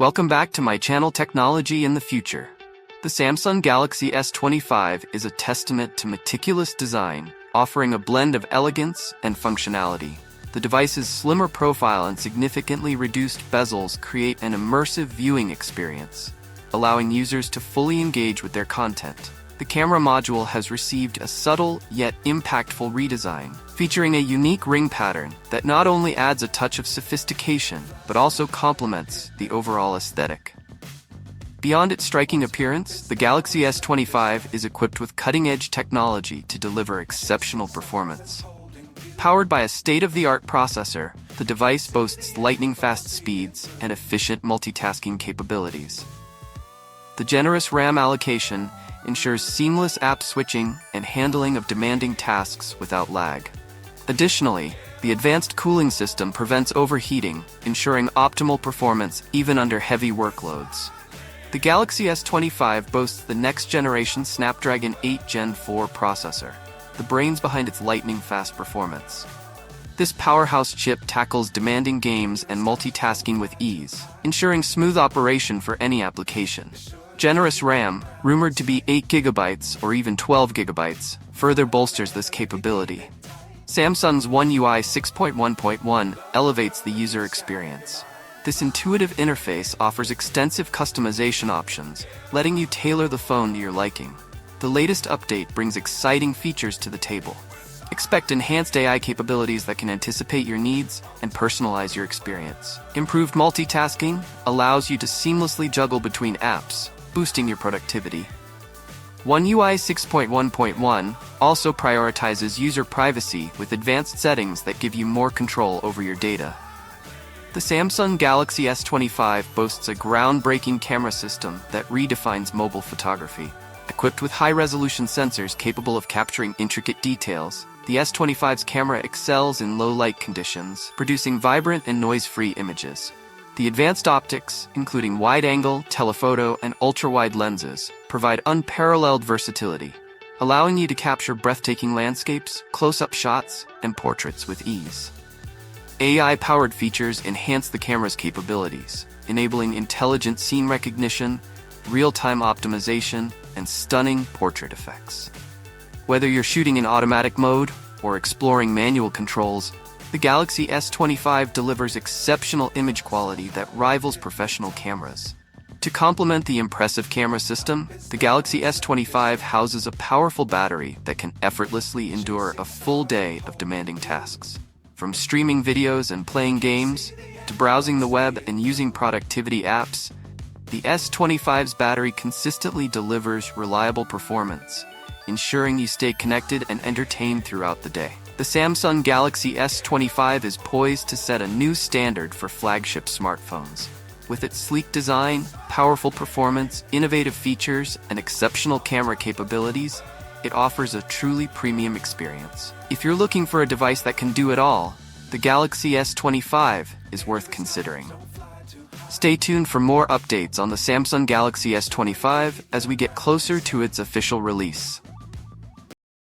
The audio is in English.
Welcome back to my channel Technology in the Future. The Samsung Galaxy S25 is a testament to meticulous design, offering a blend of elegance and functionality. The device's slimmer profile and significantly reduced bezels create an immersive viewing experience, allowing users to fully engage with their content. The camera module has received a subtle yet impactful redesign, featuring a unique ring pattern that not only adds a touch of sophistication, but also complements the overall aesthetic. Beyond its striking appearance, the Galaxy S25 is equipped with cutting-edge technology to deliver exceptional performance. Powered by a state-of-the-art processor, the device boasts lightning-fast speeds and efficient multitasking capabilities. The generous RAM allocation ensures seamless app switching and handling of demanding tasks without lag. Additionally, the advanced cooling system prevents overheating, ensuring optimal performance even under heavy workloads. The Galaxy S25 boasts the next-generation Snapdragon 8 Gen 4 processor, the brains behind its lightning-fast performance. This powerhouse chip tackles demanding games and multitasking with ease, ensuring smooth operation for any application. Generous RAM, rumored to be 8GB or even 12GB, further bolsters this capability. Samsung's One UI 6.1.1 elevates the user experience. This intuitive interface offers extensive customization options, letting you tailor the phone to your liking. The latest update brings exciting features to the table. Expect enhanced AI capabilities that can anticipate your needs and personalize your experience. Improved multitasking allows you to seamlessly juggle between apps, boosting your productivity. One UI 6.1.1 also prioritizes user privacy with advanced settings that give you more control over your data. The Samsung Galaxy S25 boasts a groundbreaking camera system that redefines mobile photography. Equipped with high-resolution sensors capable of capturing intricate details, the S25's camera excels in low-light conditions, producing vibrant and noise-free images. The advanced optics, including wide-angle, telephoto, and ultra-wide lenses, provide unparalleled versatility, allowing you to capture breathtaking landscapes, close-up shots, and portraits with ease. AI-powered features enhance the camera's capabilities, enabling intelligent scene recognition, real-time optimization, and stunning portrait effects. Whether you're shooting in automatic mode or exploring manual controls, the Galaxy S25 delivers exceptional image quality that rivals professional cameras. To complement the impressive camera system, the Galaxy S25 houses a powerful battery that can effortlessly endure a full day of demanding tasks. From streaming videos and playing games, to browsing the web and using productivity apps, the S25's battery consistently delivers reliable performance, ensuring you stay connected and entertained throughout the day. The Samsung Galaxy S25 is poised to set a new standard for flagship smartphones. With its sleek design, powerful performance, innovative features, and exceptional camera capabilities, it offers a truly premium experience. If you're looking for a device that can do it all, the Galaxy S25 is worth considering. Stay tuned for more updates on the Samsung Galaxy S25 as we get closer to its official release.